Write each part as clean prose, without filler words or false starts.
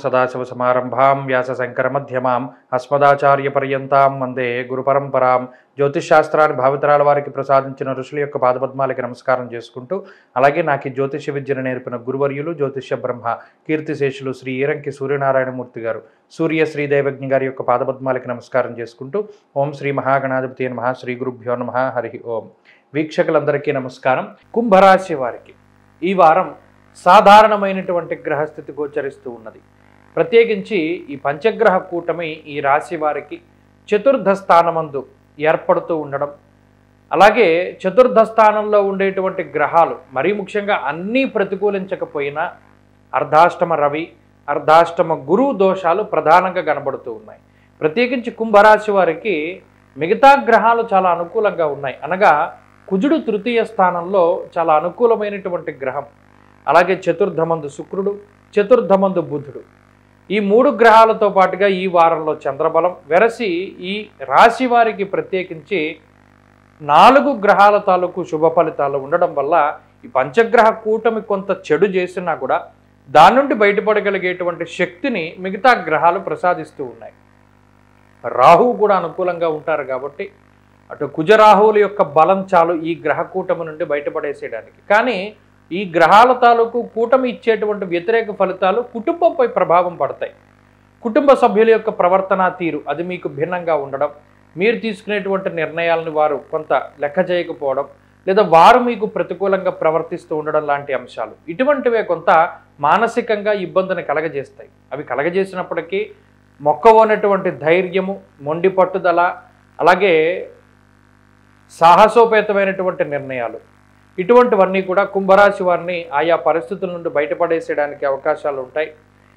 సదాశివసమారంభాం వ్యాసశంకరమధ్యమాం అస్మదాచార్యపర్యంతాం వందే గురుపరంపరాం. జ్యోతిషశాస్త్రాన్ని భావితరాల వారికి ప్రసాదించిన ఋషుల యొక్క పాదపద్మాలకి నమస్కారం చేసుకుంటూ, అలాగే నాకు ఈ జ్యోతిష విద్యను నేర్పిన గురువర్యులు జ్యోతిష్య బ్రహ్మ కీర్తిశేషులు శ్రీ ఈరంకి సూర్యనారాయణమూర్తి గారు, సూర్య శ్రీదేవజ్ఞ గారి యొక్క పాదపద్మాలకి నమస్కారం చేసుకుంటూ, ఓం శ్రీ మహాగణాధిపతి నమః, శ్రీ గురుభ్యో నమః, హరి ఓం. వీక్షకులందరికీ నమస్కారం. కుంభరాశి వారికి ఈ వారం సాధారణమైనటువంటి గ్రహస్థితి గోచరిస్తూ ఉన్నది. ప్రత్యేకించి ఈ పంచగ్రహ కూటమి ఈ రాశి వారికి చతుర్థ స్థానమందు ఏర్పడుతూ ఉండడం, అలాగే చతుర్థ స్థానంలో ఉండేటువంటి గ్రహాలు మరీ ముఖ్యంగా అన్నీ ప్రతికూలించకపోయినా అర్ధాష్టమ రవి, అర్ధాష్టమ గురువు దోషాలు ప్రధానంగా కనబడుతూ ఉన్నాయి. ప్రత్యేకించి కుంభరాశి వారికి మిగతా గ్రహాలు చాలా అనుకూలంగా ఉన్నాయి. అనగా కుజుడు తృతీయ స్థానంలో చాలా అనుకూలమైనటువంటి గ్రహం, అలాగే చతుర్థమందు శుక్రుడు, చతుర్థమందు బుధుడు, ఈ మూడు గ్రహాలతో పాటుగా ఈ వారంలో చంద్రబలం వెరసి ఈ రాశి వారికి ప్రత్యేకించి 4 గ్రహాల తాలూకు శుభ ఫలితాలు ఉండడం వల్ల ఈ పంచగ్రహ కూటమి కొంత చెడు చేసినా కూడా దాని నుండి బయటపడగలిగేటువంటి శక్తిని మిగతా గ్రహాలు ప్రసాదిస్తూ ఉన్నాయి. రాహువు కూడా అనుకూలంగా ఉంటారు కాబట్టి అటు కుజరాహువుల యొక్క బలం చాలు ఈ గ్రహ కూటమి నుండి బయటపడేసేయడానికి. కానీ ఈ గ్రహాల తాలూకు కూటమి ఇచ్చేటువంటి వ్యతిరేక ఫలితాలు కుటుంబంపై ప్రభావం పడతాయి. కుటుంబ సభ్యుల యొక్క ప్రవర్తన తీరు అది మీకు భిన్నంగా ఉండడం, మీరు తీసుకునేటువంటి నిర్ణయాలను వారు కొంత లెక్క చేయకపోవడం, లేదా వారు మీకు ప్రతికూలంగా ప్రవర్తిస్తూ ఉండడం లాంటి అంశాలు ఇటువంటివే కొంత మానసికంగా ఇబ్బందిని కలగజేస్తాయి. అవి కలగజేసినప్పటికీ మొక్కవోనటువంటి ధైర్యము, మొండి పట్టుదల, అలాగే సాహసోపేతమైనటువంటి నిర్ణయాలు ఇటువంటివన్నీ కూడా కుంభరాశి వారిని ఆయా పరిస్థితుల నుండి బయటపడేసేయడానికి అవకాశాలు ఉంటాయి.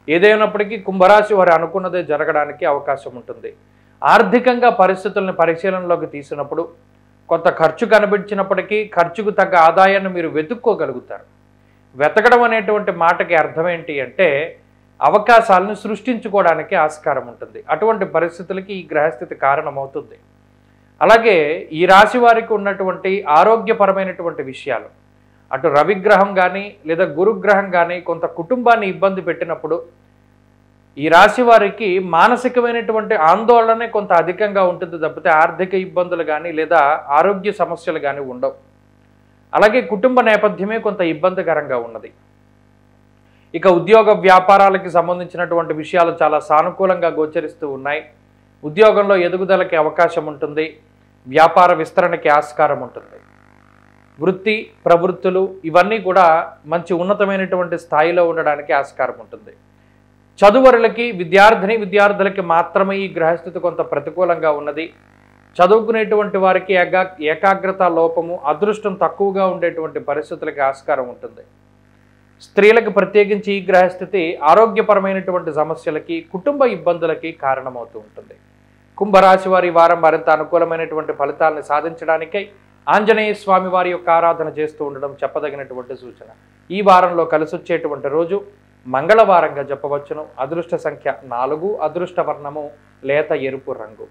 ఏదైనప్పటికీ కుంభరాశి వారు అనుకున్నదే జరగడానికి అవకాశం ఉంటుంది. ఆర్థికంగా పరిస్థితులను పరిశీలనలోకి తీసినప్పుడు కొంత ఖర్చు కనిపించినప్పటికీ ఖర్చుకు తగ్గ ఆదాయాన్ని మీరు వెతుక్కోగలుగుతారు. వెతకడం అనేటువంటి మాటకి అర్థం ఏంటి అంటే అవకాశాలను సృష్టించుకోవడానికి ఆస్కారం ఉంటుంది. అటువంటి పరిస్థితులకి ఈ గ్రహస్థితి కారణమవుతుంది. అలాగే ఈ రాశి వారికి ఉన్నటువంటి ఆరోగ్యపరమైనటువంటి విషయాలు, అటు రవిగ్రహం కానీ లేదా గురుగ్రహం కానీ కొంత కుటుంబాన్ని ఇబ్బంది పెట్టినప్పుడు ఈ రాశి వారికి మానసికమైనటువంటి ఆందోళనే కొంత అధికంగా ఉంటుంది తప్పితే ఆర్థిక ఇబ్బందులు కానీ లేదా ఆరోగ్య సమస్యలు కానీ ఉండవు. అలాగే కుటుంబ నేపథ్యమే కొంత ఇబ్బందికరంగా ఉన్నది. ఇక ఉద్యోగ వ్యాపారాలకి సంబంధించినటువంటి విషయాలు చాలా సానుకూలంగా గోచరిస్తూ ఉన్నాయి. ఉద్యోగంలో ఎదుగుదలకి అవకాశం ఉంటుంది. వ్యాపార విస్తరణకి ఆస్కారం ఉంటుంది. వృత్తి ప్రవృత్తులు ఇవన్నీ కూడా మంచి ఉన్నతమైనటువంటి స్థాయిలో ఉండడానికి ఆస్కారం ఉంటుంది. చదువరులకి విద్యార్థులకి మాత్రమే ఈ గ్రహస్థితి కొంత ప్రతికూలంగా ఉన్నది. చదువుకునేటువంటి వారికి ఏకాగ్రత లోపము, అదృష్టం తక్కువగా ఉండేటువంటి పరిస్థితులకి ఆస్కారం ఉంటుంది. స్త్రీలకు ప్రత్యేకించి ఈ గ్రహస్థితి ఆరోగ్యపరమైనటువంటి సమస్యలకి, కుటుంబ ఇబ్బందులకి కారణమవుతూ ఉంటుంది. కుంభరాశి వారి వారం మరింత అనుకూలమైనటువంటి ఫలితాలను సాధించడానికై ఆంజనేయ స్వామి వారి యొక్క ఆరాధన చేస్తూ ఉండడం చెప్పదగినటువంటి సూచన. ఈ వారంలో కలిసొచ్చేటువంటి రోజు మంగళవారంగా చెప్పవచ్చును. అదృష్ట సంఖ్య 4, అదృష్ట వర్ణము లేత ఎరుపు రంగు.